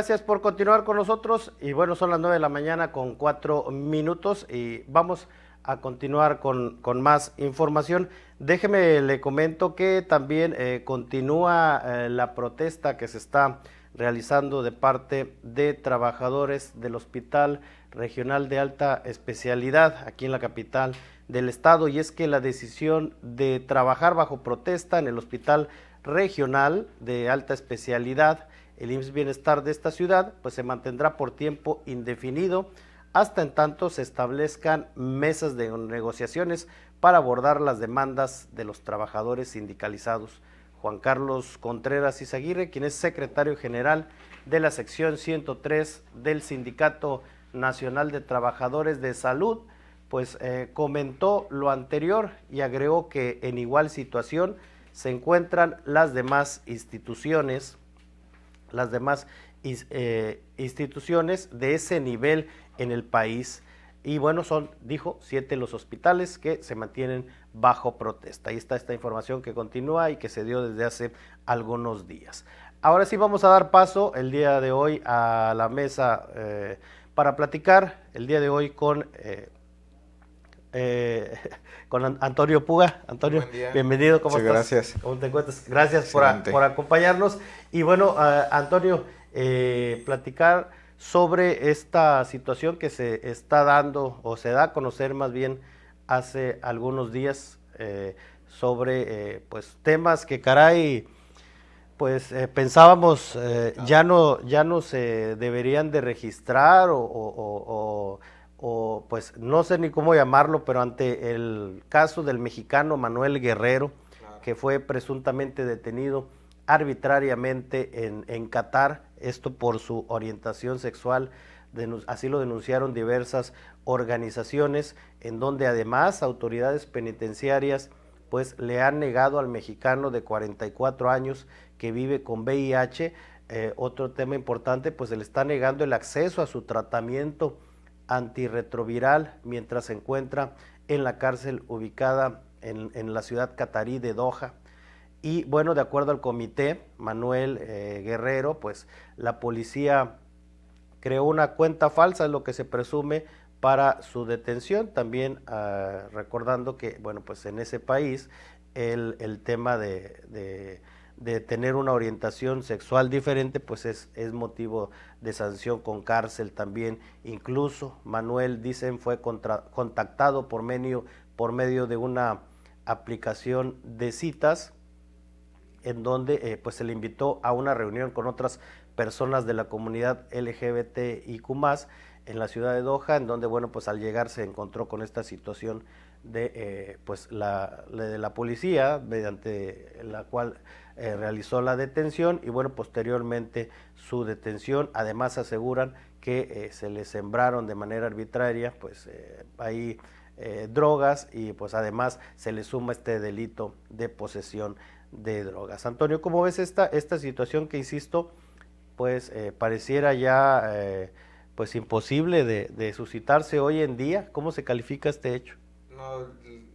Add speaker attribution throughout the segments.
Speaker 1: gracias por continuar con nosotros. Y bueno, son las 9 de la mañana con 4 minutos y vamos a continuar con más información. Déjeme, le comento que también continúa la protesta que se está realizando de parte de trabajadores del Hospital Regional de Alta Especialidad aquí en la capital del estado, y es que la decisión de trabajar bajo protesta en el Hospital Regional de Alta Especialidad, el IMSS Bienestar de esta ciudad, pues se mantendrá por tiempo indefinido hasta en tanto se establezcan mesas de negociaciones para abordar las demandas de los trabajadores sindicalizados. Juan Carlos Contreras Izaguirre, quien es secretario general de la sección 103 del Sindicato Nacional de Trabajadores de Salud, pues comentó lo anterior y agregó que en igual situación se encuentran las demás instituciones de ese nivel en el país. Y bueno, son, dijo, 7 los hospitales que se mantienen bajo protesta. Ahí está esta información que continúa y que se dio desde hace algunos días. Ahora sí vamos a dar paso el día de hoy a la mesa para platicar el día de hoy con Antonio Puga. Antonio, bienvenido, ¿cómo estás?
Speaker 2: Gracias.
Speaker 1: ¿Cómo te encuentras? Gracias por acompañarnos. Y bueno, Antonio, platicar sobre esta situación que se está dando, o se da a conocer más bien hace algunos días, sobre pues temas que caray, pues pensábamos ya no se deberían de registrar o pues no sé ni cómo llamarlo, pero ante el caso del mexicano Manuel Guerrero, claro, que fue presuntamente detenido arbitrariamente en Qatar, esto por su orientación sexual, así lo denunciaron diversas organizaciones, en donde además autoridades penitenciarias pues le han negado al mexicano de 44 años que vive con VIH, otro tema importante, pues se le está negando el acceso a su tratamiento antirretroviral mientras se encuentra en la cárcel ubicada en la ciudad catarí de Doha. Y bueno, de acuerdo al comité Manuel Guerrero, pues la policía creó una cuenta falsa, es lo que se presume, para su detención. También recordando que, bueno, pues en ese país el tema de tener una orientación sexual diferente, pues es motivo de sanción con cárcel también. Incluso Manuel, dicen, fue contactado por medio de una aplicación de citas, en donde pues se le invitó a una reunión con otras personas de la comunidad LGBTIQ+, en la ciudad de Doha, en donde, bueno, pues al llegar se encontró con esta situación de pues la policía, mediante la cual realizó la detención, y bueno, posteriormente su detención. Además aseguran que se le sembraron de manera arbitraria pues ahí drogas, y pues además se le suma este delito de posesión de drogas. Antonio, ¿cómo ves esta situación que, insisto, pues pareciera ya pues imposible de suscitarse hoy en día? ¿Cómo se califica este hecho?
Speaker 2: No,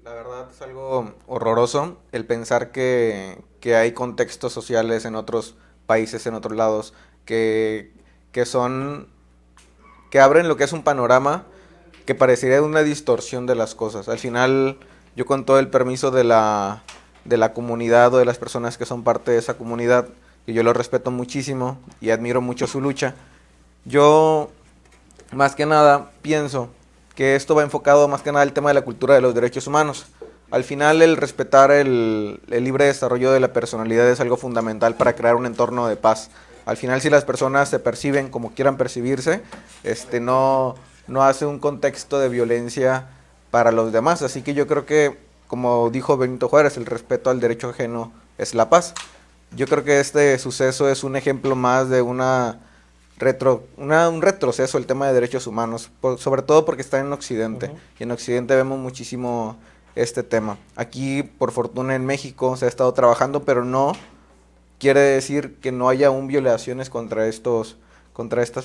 Speaker 2: la verdad es algo horroroso el pensar que hay contextos sociales en otros países, en otros lados, que abren lo que es un panorama que parecería una distorsión de las cosas. Al final, yo, con todo el permiso de la comunidad o de las personas que son parte de esa comunidad, que yo lo respeto muchísimo y admiro mucho su lucha, yo más que nada pienso que esto va enfocado más que nada al tema de la cultura de los derechos humanos. Al final, el respetar el libre desarrollo de la personalidad es algo fundamental para crear un entorno de paz. Al final, si las personas se perciben como quieran percibirse, no hace un contexto de violencia para los demás. Así que yo creo que, como dijo Benito Juárez, el respeto al derecho ajeno es la paz. Yo creo que este suceso es un ejemplo más de un retroceso el tema de derechos humanos, sobre todo porque está en Occidente. Uh-huh. Y en Occidente vemos muchísimo este tema. Aquí, por fortuna, en México se ha estado trabajando, pero no quiere decir que no haya aún violaciones contra estas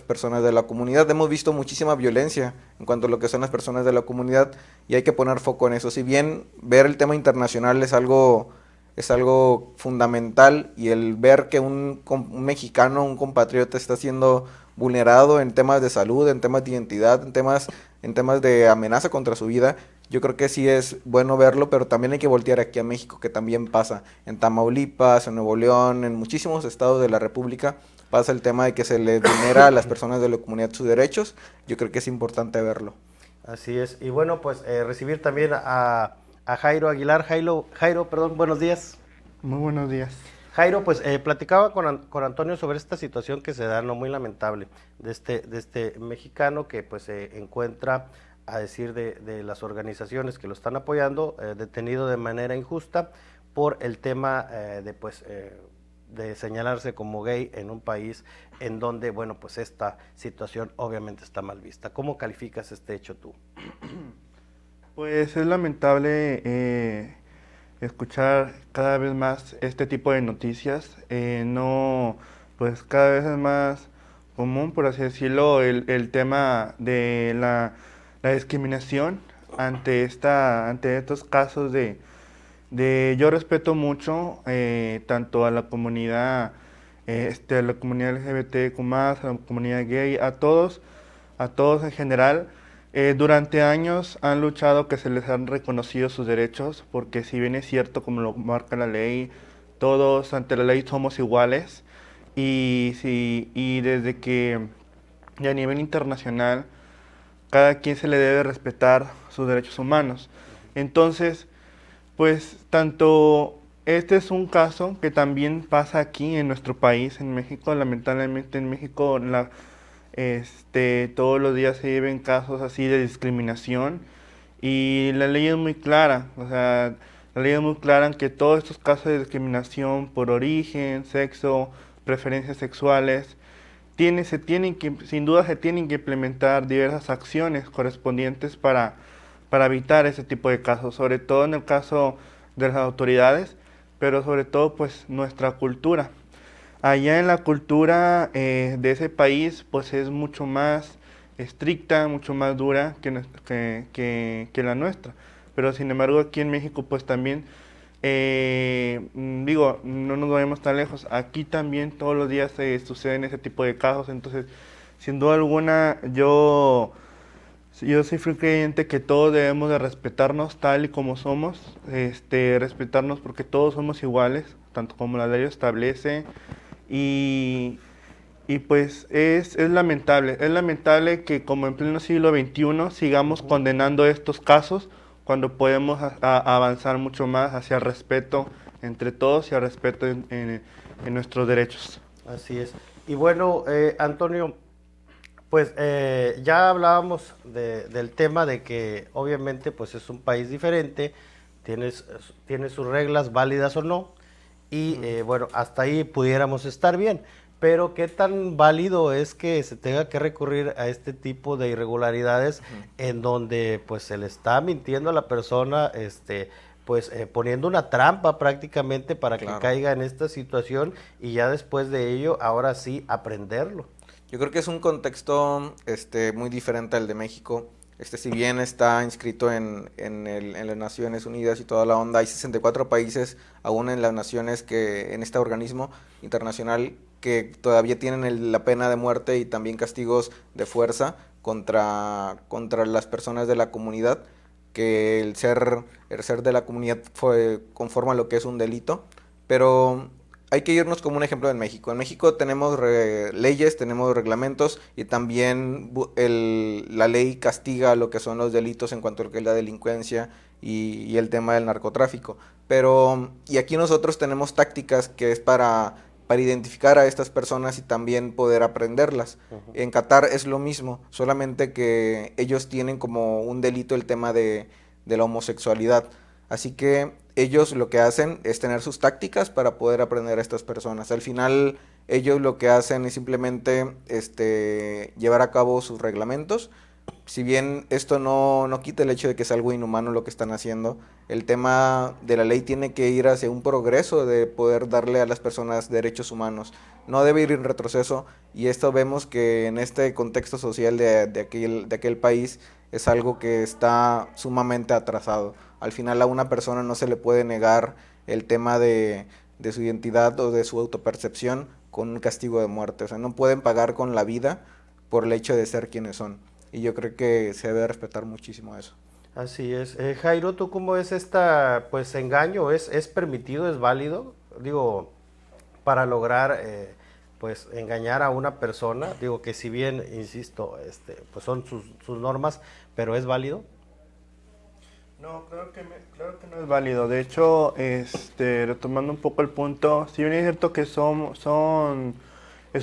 Speaker 2: personas de la comunidad. Hemos visto muchísima violencia en cuanto a lo que son las personas de la comunidad, y hay que poner foco en eso. Si bien ver el tema internacional es algo es algo fundamental, y el ver que un mexicano, un compatriota está siendo vulnerado en temas de salud, en temas de identidad, en temas de amenaza contra su vida, yo creo que sí es bueno verlo, pero también hay que voltear aquí a México, que también pasa en Tamaulipas, en Nuevo León, en muchísimos estados de la República, pasa el tema de que se les vulnera a las personas de la comunidad sus derechos. Yo creo que es importante verlo.
Speaker 1: Así es. Y bueno, pues recibir también a Jairo Aguilar. Jairo, perdón, buenos días.
Speaker 3: Muy buenos días.
Speaker 1: Jairo, pues platicaba con Antonio sobre esta situación que se da, no muy lamentable, de este mexicano que pues se encuentra, a decir de las organizaciones que lo están apoyando, detenido de manera injusta por el tema de señalarse como gay en un país en donde, bueno, pues esta situación obviamente está mal vista. ¿Cómo calificas este hecho tú?
Speaker 3: Pues es lamentable escuchar cada vez más este tipo de noticias. No, pues cada vez es más común, por así decirlo, el tema de la discriminación ante estos casos yo respeto mucho tanto a la comunidad LGBTQ+, a la comunidad gay, a todos en general. Durante años han luchado que se les han reconocido sus derechos, porque si bien es cierto, como lo marca la ley, todos ante la ley somos iguales, y desde que y a nivel internacional cada quien se le debe respetar sus derechos humanos. Entonces, pues tanto este es un caso que también pasa aquí en nuestro país, en México. Lamentablemente en México todos los días se viven casos así de discriminación, y la ley es muy clara. O sea, la ley es muy clara en que todos estos casos de discriminación por origen, sexo, preferencias sexuales, sin duda se tienen que implementar diversas acciones correspondientes para evitar ese tipo de casos, sobre todo en el caso de las autoridades, pero sobre todo pues nuestra cultura. Allá en la cultura de ese país pues es mucho más estricta, mucho más dura que la nuestra, pero sin embargo aquí en México pues también, no nos vayamos tan lejos, aquí también todos los días se suceden ese tipo de casos. Entonces sin duda alguna yo soy fiel creyente que todos debemos de respetarnos tal y como somos, respetarnos porque todos somos iguales, tanto como la ley establece, y, y pues es lamentable que como en pleno siglo XXI sigamos condenando estos casos cuando podemos avanzar mucho más hacia el respeto entre todos y al respeto en nuestros derechos.
Speaker 1: Así es. Y bueno, Antonio, pues ya hablábamos del tema de que obviamente pues es un país diferente, tiene sus reglas válidas o no, y bueno, hasta ahí pudiéramos estar bien, pero qué tan válido es que se tenga que recurrir a este tipo de irregularidades en donde pues se le está mintiendo a la persona, poniendo una trampa prácticamente para que caiga en esta situación, y ya después de ello, ahora sí, aprenderlo.
Speaker 2: Yo creo que es un contexto muy diferente al de México. Si bien está inscrito en las Naciones Unidas y toda la onda, hay 64 países aún en las naciones, en este organismo internacional, que todavía tienen la pena de muerte y también castigos de fuerza contra las personas de la comunidad, que el ser de la comunidad conforma lo que es un delito. Pero hay que irnos como un ejemplo en México. En México tenemos leyes, tenemos reglamentos, y también la ley castiga lo que son los delitos en cuanto a lo que es la delincuencia y el tema del narcotráfico. Y aquí nosotros tenemos tácticas que es para identificar a estas personas y también poder aprenderlas. En Qatar es lo mismo, solamente que ellos tienen como un delito el tema de la homosexualidad. Así que ellos lo que hacen es tener sus tácticas para poder aprender a estas personas. Al final ellos lo que hacen es simplemente llevar a cabo sus reglamentos, si bien esto no quita el hecho de que es algo inhumano lo que están haciendo, el tema de la ley tiene que ir hacia un progreso de poder darle a las personas derechos humanos. No debe ir en retroceso, y esto vemos que en este contexto social de aquel país es algo que está sumamente atrasado. Al final a una persona no se le puede negar el tema de su identidad o de su autopercepción con un castigo de muerte. O sea, no pueden pagar con la vida por el hecho de ser quienes son. Y yo creo que se debe respetar muchísimo eso.
Speaker 1: Así es. Jairo, ¿tú cómo ves esta, pues, engaño? ¿Es permitido, es válido? Digo, para lograr, pues, engañar a una persona. Digo que si bien, insisto, pues son sus normas, pero ¿es válido?
Speaker 3: No, claro que no es válido. De hecho, retomando un poco el punto, si bien es cierto que es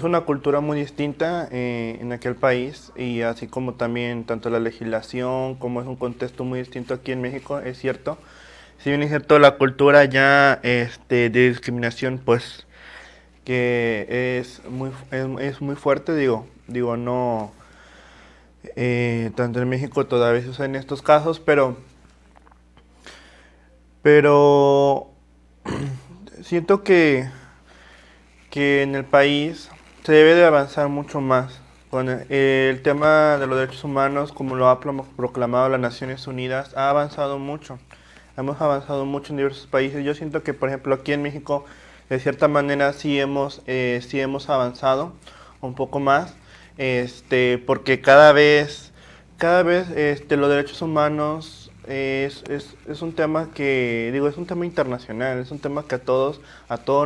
Speaker 3: una cultura muy distinta en aquel país, y así como también tanto la legislación como es un contexto muy distinto aquí en México, es cierto. Si bien es cierto, la cultura ya de discriminación, pues que es muy fuerte, digo no, tanto en México todavía se usan estos casos, pero siento que en el país se debe de avanzar mucho más con el tema de los derechos humanos, como lo ha proclamado las Naciones Unidas. Ha avanzado mucho, hemos avanzado mucho en diversos países. Yo siento que, por ejemplo, aquí en México, de cierta manera sí hemos avanzado un poco más, porque cada vez los derechos humanos es un tema que, digo, es un tema internacional, es un tema que a todos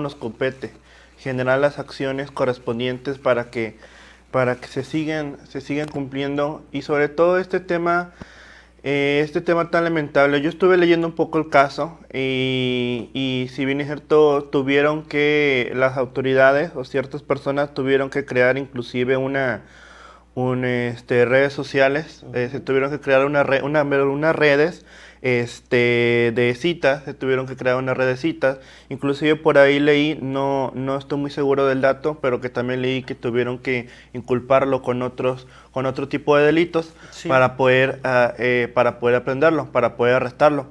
Speaker 3: nos compete, generar las acciones correspondientes para que se sigan cumpliendo, y sobre todo este tema tan lamentable. Yo estuve leyendo un poco el caso, y si bien es cierto, las autoridades o ciertas personas tuvieron que crear inclusive redes sociales. Se tuvieron que crear unas redes de citas, se tuvieron que crear unas redes de citas. Inclusive por ahí leí, no estoy muy seguro del dato, pero que también leí que tuvieron que inculparlo con otro tipo de delitos,
Speaker 1: Sí.
Speaker 3: para poder aprenderlo, para poder arrestarlo.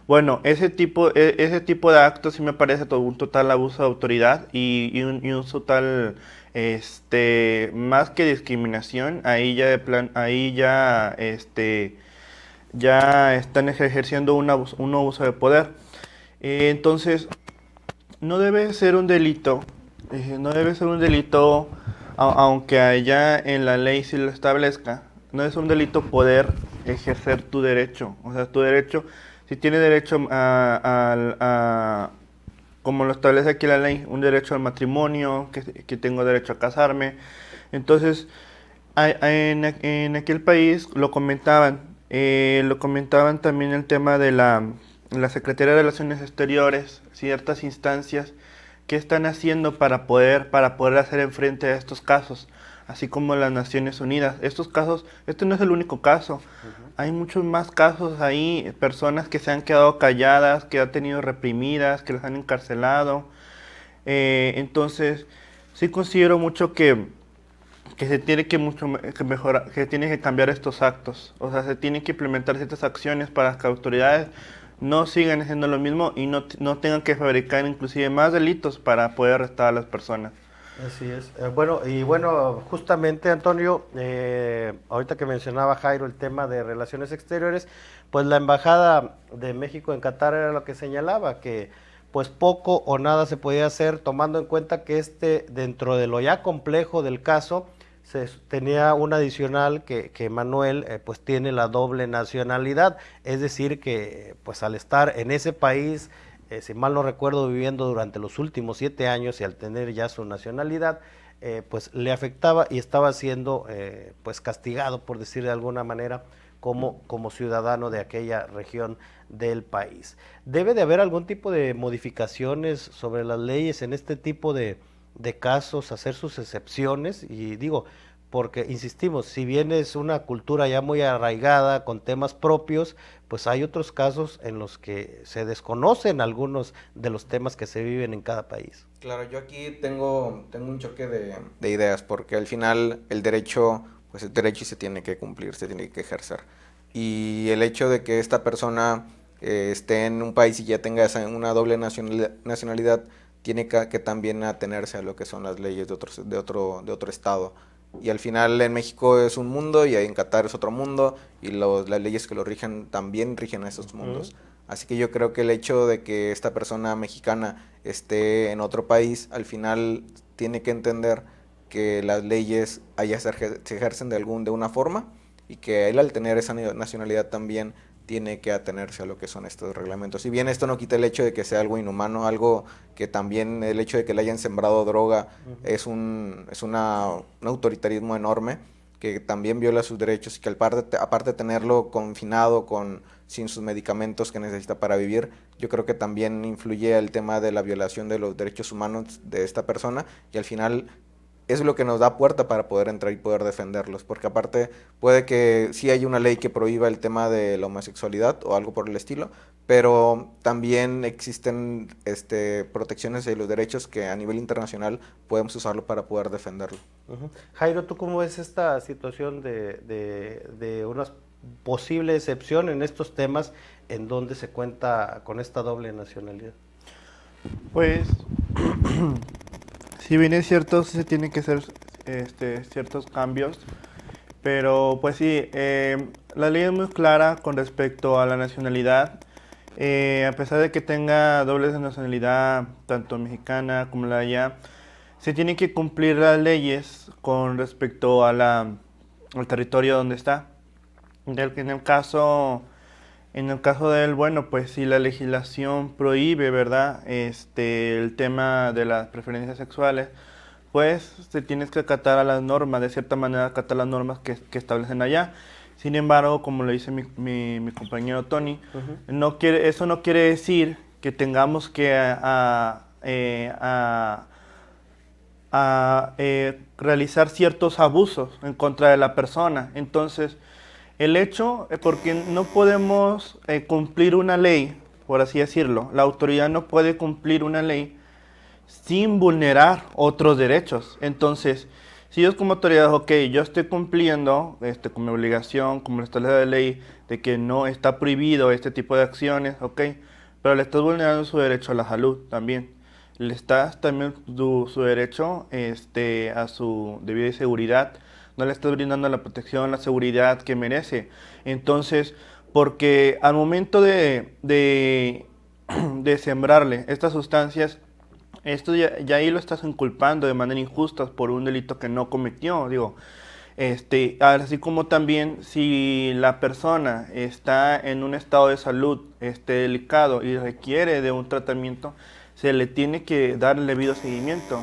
Speaker 3: Bueno, ese tipo de actos sí me parece todo un total abuso de autoridad, y un total, más que discriminación. Ahí ya de plan, ya están ejerciendo un abuso de poder. Entonces, no debe ser un delito, aunque allá en la ley sí lo establezca. No es un delito poder ejercer tu derecho. O sea, tu derecho, si tienes derecho como lo establece aquí la ley, un derecho al matrimonio, que tengo derecho a casarme. Entonces, en aquel país lo comentaban también el tema de la Secretaría de Relaciones Exteriores, ciertas instancias que están haciendo para poder hacer enfrente a estos casos, así como las Naciones Unidas. Estos casos, este no es el único caso. Hay muchos más casos ahí, personas que se han quedado calladas, que han tenido reprimidas, que las han encarcelado. Entonces, sí considero mucho que se tiene que mejorar, que tiene que cambiar estos actos. O sea, se tienen que implementar ciertas acciones para que autoridades no sigan haciendo lo mismo, y no tengan que fabricar inclusive más delitos para poder arrestar a las personas.
Speaker 1: Así es. Bueno, justamente, Antonio, ahorita que mencionaba Jairo el tema de relaciones exteriores, pues la Embajada de México en Qatar era lo que señalaba, que pues poco o nada se podía hacer, tomando en cuenta que dentro de lo ya complejo del caso, tenía un adicional que Manuel pues tiene la doble nacionalidad, es decir que pues al estar en ese país, si mal no recuerdo, viviendo durante los últimos 7 años, y al tener ya su nacionalidad, pues le afectaba y estaba siendo pues castigado, por decir de alguna manera, como ciudadano de aquella región del país. ¿Debe de haber algún tipo de modificaciones sobre las leyes en este tipo de casos, hacer sus excepciones? Y digo, porque insistimos, si bien es una cultura ya muy arraigada con temas propios, pues hay otros casos en los que se desconocen algunos de los temas que se viven en cada país.
Speaker 2: Claro, yo aquí tengo un choque de ideas, porque al final el derecho pues es derecho y se tiene que cumplir, se tiene que ejercer. Y el hecho de que esta persona esté en un país y ya tenga una doble nacionalidad, tiene que también atenerse a lo que son las leyes de otro estado. Y al final en México es un mundo y en Qatar es otro mundo, y las leyes que lo rigen también rigen a esos mundos. Así que yo creo que el hecho de que esta persona mexicana esté en otro país, al final tiene que entender que las leyes allá se ejercen de una forma, y que él, al tener esa nacionalidad, también tiene que atenerse a lo que son estos reglamentos. Si bien esto no quita el hecho de que sea algo inhumano, algo que también el hecho de que le hayan sembrado droga es un autoritarismo enorme, que también viola sus derechos, y que aparte de tenerlo confinado sin sus medicamentos que necesita para vivir, yo creo que también influye el tema de la violación de los derechos humanos de esta persona, y al final es lo que nos da puerta para poder entrar y poder defenderlos, porque aparte puede que sí haya una ley que prohíba el tema de la homosexualidad o algo por el estilo, pero también existen protecciones de los derechos que a nivel internacional podemos usarlo para poder defenderlo.
Speaker 1: Jairo, ¿tú cómo ves esta situación de una posible excepción en estos temas en donde se cuenta con esta doble nacionalidad?
Speaker 3: Pues si bien es cierto, sí se tienen que hacer ciertos cambios, pero pues sí, la ley es muy clara con respecto a la nacionalidad. A pesar de que tenga doble nacionalidad, tanto mexicana como la de allá, se tienen que cumplir las leyes con respecto a al territorio donde está. En el caso de él, bueno, pues si la legislación prohíbe, ¿verdad?, el tema de las preferencias sexuales, pues se tienes que acatar a las normas, de cierta manera acatar las normas que establecen allá. Sin embargo, como lo dice mi compañero Tony, eso no quiere decir que tengamos que realizar ciertos abusos en contra de la persona. Entonces, el hecho, porque no podemos cumplir una ley, por así decirlo, la autoridad no puede cumplir una ley sin vulnerar otros derechos. Entonces, si yo como autoridad, ok, yo estoy cumpliendo con mi obligación, como establece la ley, de que no está prohibido este tipo de acciones, ok, pero le estás vulnerando su derecho a la salud también. Le estás también su derecho a su debida seguridad, no le estás brindando la protección, la seguridad que merece. Entonces, porque al momento de sembrarle estas sustancias, esto ya ahí lo estás inculpando de manera injusta por un delito que no cometió. Digo, así como también si la persona está en un estado de salud delicado y requiere de un tratamiento, se le tiene que dar el debido seguimiento.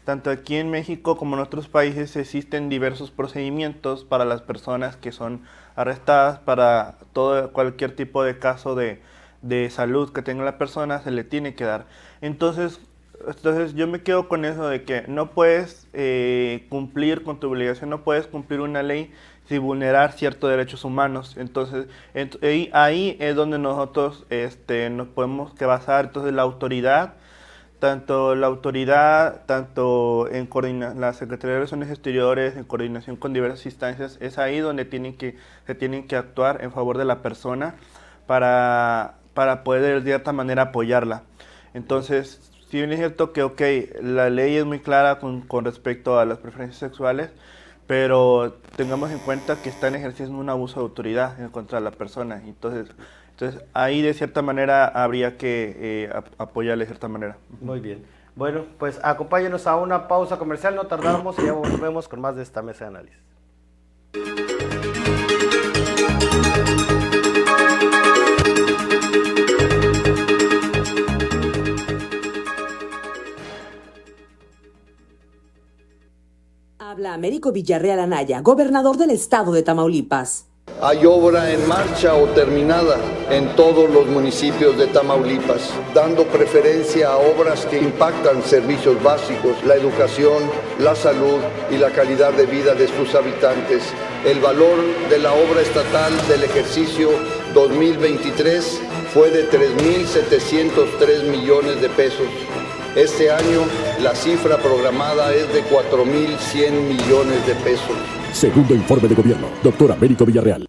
Speaker 3: Tanto aquí en México como en otros países existen diversos procedimientos para las personas que son arrestadas, para cualquier tipo de caso de salud que tenga la persona, se le tiene que dar. Entonces yo me quedo con eso de que no puedes cumplir con tu obligación, no puedes cumplir una ley sin vulnerar ciertos derechos humanos. Entonces ahí es donde nosotros nos podemos basar. Entonces la autoridad, tanto en la Secretaría de Relaciones Exteriores, en coordinación con diversas instancias, es ahí donde se tienen que actuar en favor de la persona para poder de cierta manera apoyarla. Entonces, si bien es cierto que, ok, la ley es muy clara con respecto a las preferencias sexuales, pero tengamos en cuenta que están ejerciendo un abuso de autoridad en contra de la persona. Entonces ahí de cierta manera habría que apoyarle de cierta manera.
Speaker 1: Muy bien. Bueno, pues acompáñenos a una pausa comercial, no tardamos y ya volvemos con más de esta mesa de análisis.
Speaker 4: Habla Américo Villarreal Anaya, gobernador del estado de Tamaulipas.
Speaker 5: Hay obra en marcha o terminada en todos los municipios de Tamaulipas, dando preferencia a obras que impactan servicios básicos, la educación, la salud y la calidad de vida de sus habitantes. El valor de la obra estatal del ejercicio 2023 fue de 3.703 millones de pesos. Este año la cifra programada es de 4.100 millones de pesos.
Speaker 6: Segundo informe de gobierno. Doctor Américo Villarreal.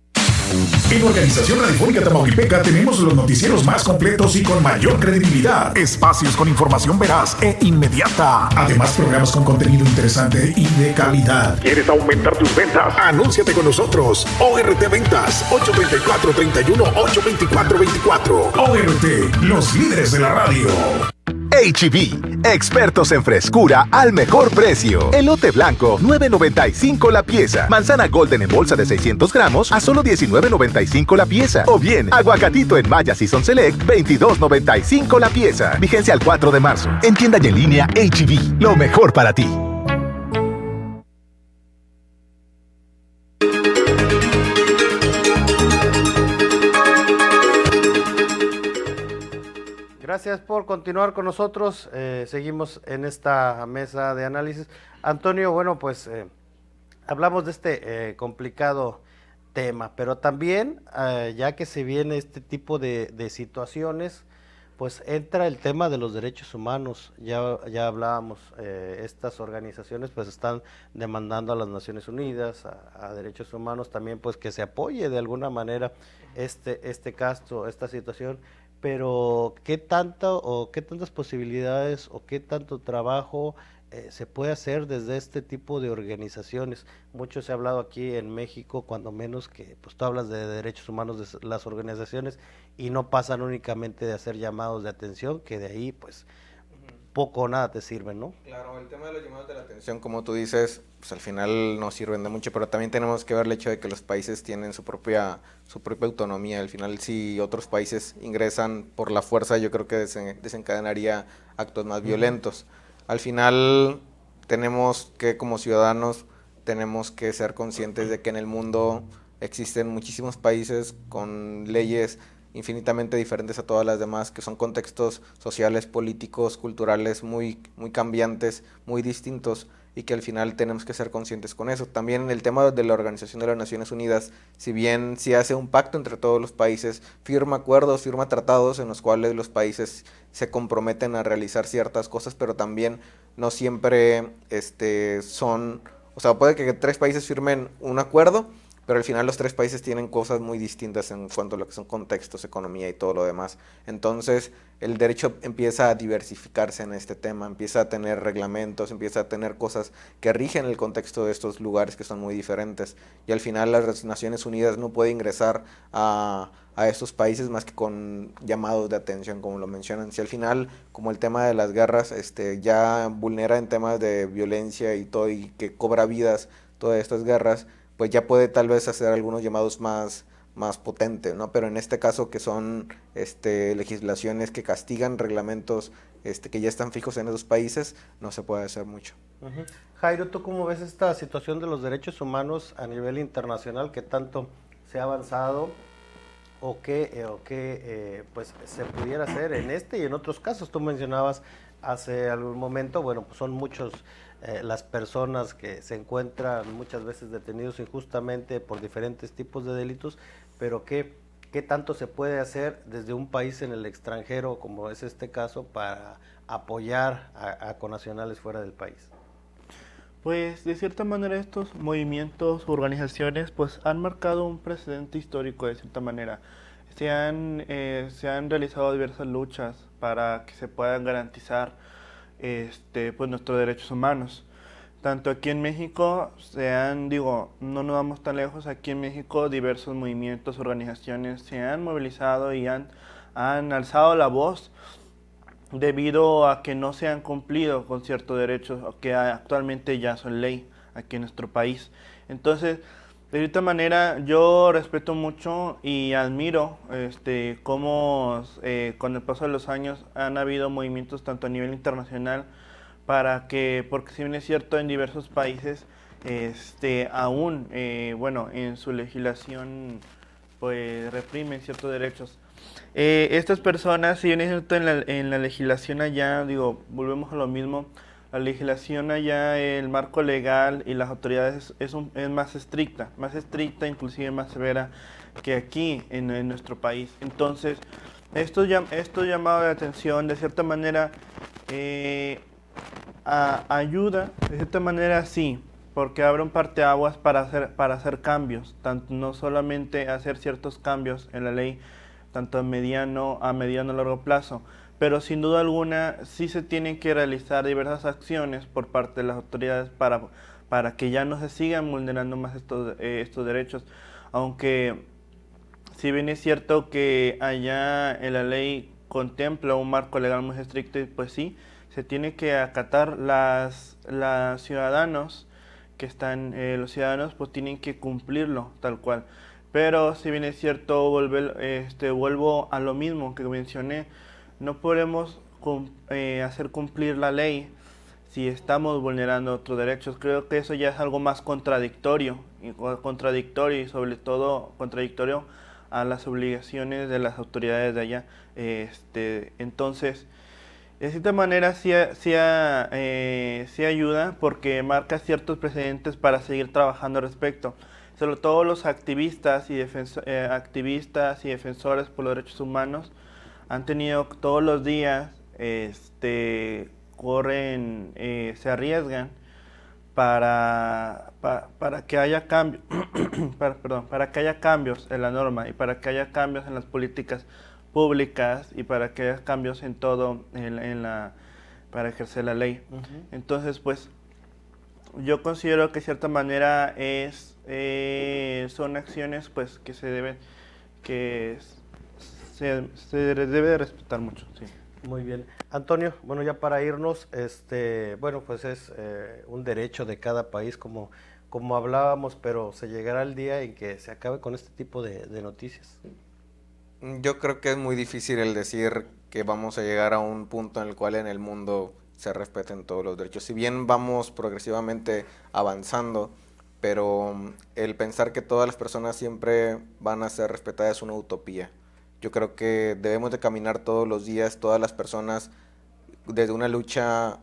Speaker 7: En Organización Radiofónica Tamaulipeca tenemos los noticieros más completos y con mayor credibilidad. Espacios con información veraz e inmediata. Además, programas con contenido interesante y de calidad. ¿Quieres aumentar tus ventas? Anúnciate con nosotros. ORT Ventas, 824-31-824-24. ORT, los líderes de la radio.
Speaker 8: H-E-B, expertos en frescura al mejor precio. Elote blanco, $9.95 la pieza. Manzana golden en bolsa de 600 gramos a solo $19.95 la pieza. O bien, aguacatito en Maya Season Select, $22.95 la pieza. Vigencia al 4 de marzo. En tienda y en línea, H-E-B, lo mejor para ti.
Speaker 1: Gracias por continuar con nosotros. Seguimos en esta mesa de análisis. Antonio, bueno, pues hablamos de este complicado tema, pero también ya que se viene este tipo de situaciones, pues entra el tema de los derechos humanos. Ya hablábamos, estas organizaciones pues están demandando a las Naciones Unidas, a derechos humanos también, pues que se apoye de alguna manera este caso, esta situación. Pero ¿qué tanto o qué tantas posibilidades o qué tanto trabajo se puede hacer desde este tipo de organizaciones? Mucho se ha hablado aquí en México, cuando menos que pues tú hablas de derechos humanos de las organizaciones y no pasan únicamente de hacer llamados de atención, que de ahí pues poco o nada te sirven, ¿no?
Speaker 2: Claro, el tema de los llamados de la atención, como tú dices, pues al final no sirven de mucho, pero también tenemos que ver el hecho de que los países tienen su propia autonomía. Al final, si otros países ingresan por la fuerza, yo creo que desencadenaría actos más violentos. Al final, tenemos que, como ciudadanos, tenemos que ser conscientes de que en el mundo existen muchísimos países con leyes infinitamente diferentes a todas las demás, que son contextos sociales, políticos, culturales muy cambiantes, muy distintos, y que al final tenemos que ser conscientes con eso. También el tema de la Organización de las Naciones Unidas, si bien se hace un pacto entre todos los países, firma acuerdos, firma tratados en los cuales los países se comprometen a realizar ciertas cosas, pero también no siempre son, o sea, puede que 3 países firmen un acuerdo, pero al final los 3 países tienen cosas muy distintas en cuanto a lo que son contextos, economía y todo lo demás. Entonces el derecho empieza a diversificarse en este tema, empieza a tener reglamentos, empieza a tener cosas que rigen el contexto de estos lugares que son muy diferentes. Y al final las Naciones Unidas no puede ingresar a estos países más que con llamados de atención, como lo mencionan. Si al final, como el tema de las guerras ya vulnera en temas de violencia y todo, y que cobra vidas todas estas guerras, pues ya puede tal vez hacer algunos llamados más potentes, ¿no? Pero en este caso, que son legislaciones que castigan reglamentos que ya están fijos en esos países, no se puede hacer mucho.
Speaker 1: Uh-huh. Jairo, ¿tú cómo ves esta situación de los derechos humanos a nivel internacional? ¿Qué tanto se ha avanzado o qué pues se pudiera hacer en este y en otros casos? Tú mencionabas hace algún momento, bueno, pues son muchos las personas que se encuentran muchas veces detenidos injustamente por diferentes tipos de delitos, pero ¿qué tanto se puede hacer desde un país en el extranjero, como es este caso, para apoyar a connacionales fuera del país?
Speaker 3: Pues de cierta manera estos movimientos, organizaciones, pues han marcado un precedente histórico de cierta manera. Se han realizado diversas luchas para que se puedan garantizar pues nuestros derechos humanos. Tanto aquí en México no nos vamos tan lejos, aquí en México diversos movimientos, organizaciones se han movilizado y han alzado la voz debido a que no se han cumplido con ciertos derechos que actualmente ya son ley aquí en nuestro país. Entonces, de cierta manera, yo respeto mucho y admiro cómo con el paso de los años han habido movimientos tanto a nivel internacional porque si bien es cierto, en diversos países aún, en su legislación pues reprimen ciertos derechos. Estas personas, si bien es cierto, en la legislación allá, volvemos a lo mismo, la legislación allá, el marco legal y las autoridades es más estricta, inclusive más severa que aquí en nuestro país. Entonces, esto llamado de atención, de cierta manera, ayuda, de cierta manera sí, porque abre un parteaguas para hacer cambios, tanto, no solamente hacer ciertos cambios en la ley, tanto a mediano a largo plazo, pero sin duda alguna sí se tienen que realizar diversas acciones por parte de las autoridades para que ya no se sigan vulnerando más estos derechos, aunque si bien es cierto que allá en la ley contempla un marco legal muy estricto, y pues sí, se tiene que acatar los ciudadanos que están, los ciudadanos pues tienen que cumplirlo tal cual. Pero si bien es cierto, vuelvo a lo mismo que mencioné, no podemos hacer cumplir la ley si estamos vulnerando otros derechos. Creo que eso ya es algo más contradictorio y sobre todo contradictorio a las obligaciones de las autoridades de allá. Entonces, de cierta manera sí ayuda porque marca ciertos precedentes para seguir trabajando al respecto. Sobre todo los activistas y defensores por los derechos humanos han tenido todos los días, corren, se arriesgan para que haya cambios, para que haya cambios en la norma y para que haya cambios en las políticas públicas y para que haya cambios en todo para ejercer la ley. Entonces, pues, yo considero que de cierta manera son acciones pues que se debe de respetar mucho. Sí.
Speaker 1: Muy bien. Antonio, bueno, ya para irnos, bueno, pues es un derecho de cada país, como hablábamos, pero se llegará el día en que se acabe con este tipo de noticias.
Speaker 2: Yo creo que es muy difícil el decir que vamos a llegar a un punto en el cual en el mundo se respeten todos los derechos. Si bien vamos progresivamente avanzando, pero el pensar que todas las personas siempre van a ser respetadas es una utopía. Yo creo que debemos de caminar todos los días, todas las personas, desde una lucha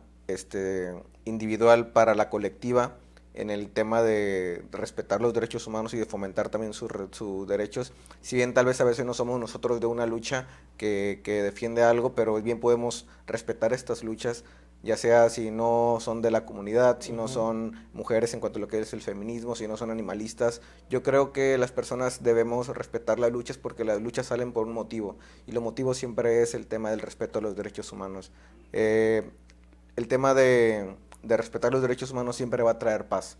Speaker 2: individual para la colectiva, en el tema de respetar los derechos humanos y de fomentar también sus derechos. Si bien tal vez a veces no somos nosotros de una lucha que defiende algo, pero bien podemos respetar estas luchas, ya sea si no son de la comunidad, si no son mujeres en cuanto a lo que es el feminismo, si no son animalistas. Yo creo que las personas debemos respetar las luchas porque las luchas salen por un motivo, y el motivo siempre es el tema del respeto a los derechos humanos. El tema de respetar los derechos humanos siempre va a traer paz,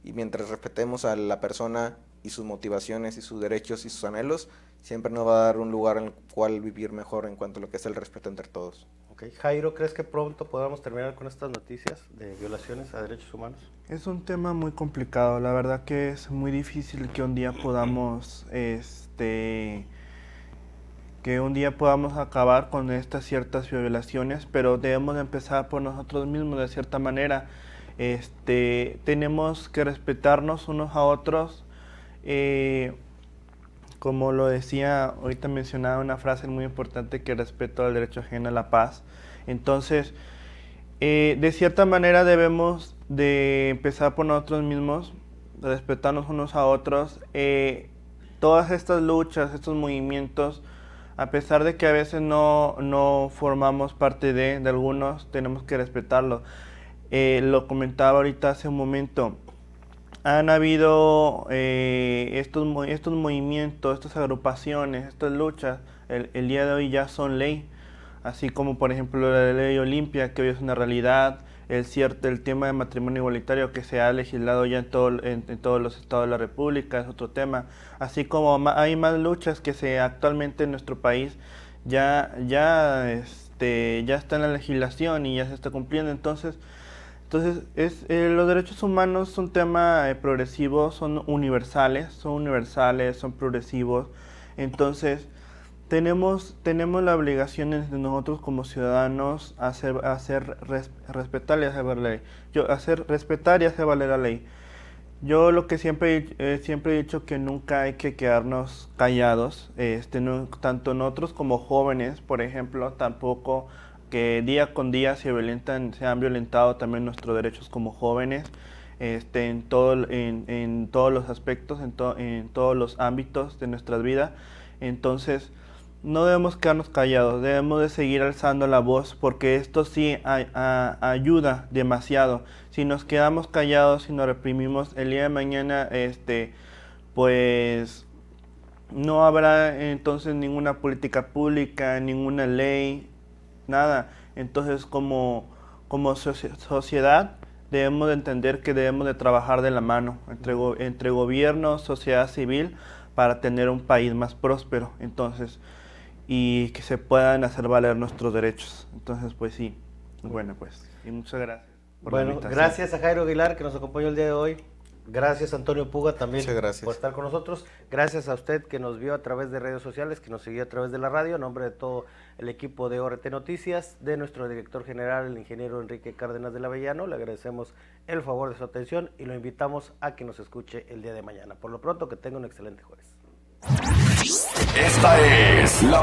Speaker 2: y mientras respetemos a la persona y sus motivaciones y sus derechos y sus anhelos, siempre nos va a dar un lugar en el cual vivir mejor en cuanto a lo que es el respeto entre todos.
Speaker 1: Okay. Jairo, ¿crees que pronto podamos terminar con estas noticias de violaciones a derechos humanos?
Speaker 3: Es un tema muy complicado, la verdad que es muy difícil que un día podamos acabar con estas ciertas violaciones, pero debemos de empezar por nosotros mismos de cierta manera. Tenemos que respetarnos unos a otros, como lo decía, ahorita mencionaba una frase muy importante, que respeto al derecho ajeno a la paz. Entonces, de cierta manera debemos de empezar por nosotros mismos, respetarnos unos a otros. Todas estas luchas, estos movimientos, a pesar de que a veces no formamos parte de algunos, tenemos que respetarlos. Lo comentaba ahorita hace un momento, han habido estos movimientos, estas agrupaciones, estas luchas, el día de hoy ya son ley, así como por ejemplo la ley Olimpia, que hoy es una realidad, el tema de matrimonio igualitario que se ha legislado ya en todos los estados de la República, es otro tema, así como hay más luchas que actualmente en nuestro país ya está en la legislación y ya se está cumpliendo. Entonces los derechos humanos son un tema progresivo, son universales, son progresivos. Entonces tenemos la obligación de nosotros como ciudadanos hacer respetar y hacer valer la ley. Hacer respetar y hacer valer la ley. Yo lo que siempre he dicho, que nunca hay que quedarnos callados, tanto nosotros como jóvenes, por ejemplo, tampoco, que día con día se han violentado también nuestros derechos como jóvenes, en todos los aspectos, en todos los ámbitos de nuestras vidas. Entonces, no debemos quedarnos callados, debemos de seguir alzando la voz, porque esto sí ayuda demasiado. Si nos quedamos callados, si nos reprimimos, el día de mañana, pues no habrá entonces ninguna política pública, ninguna ley, nada. Entonces como sociedad debemos de entender que debemos de trabajar de la mano entre gobierno, sociedad civil, para tener un país más próspero, entonces, y que se puedan hacer valer nuestros derechos. Entonces, pues sí, bueno, pues, y muchas gracias por la invitación.
Speaker 1: Gracias a Jairo Aguilar, que nos acompañó el día de hoy. Gracias Antonio Puga también por estar con nosotros. Gracias a usted que nos vio a través de redes sociales, que nos siguió a través de la radio. En nombre de todo el equipo de ORT Noticias, de nuestro director general, el ingeniero Enrique Cárdenas del Avellano, le agradecemos el favor de su atención y lo invitamos a que nos escuche el día de mañana. Por lo pronto, que tenga un excelente jueves.
Speaker 7: Esta es la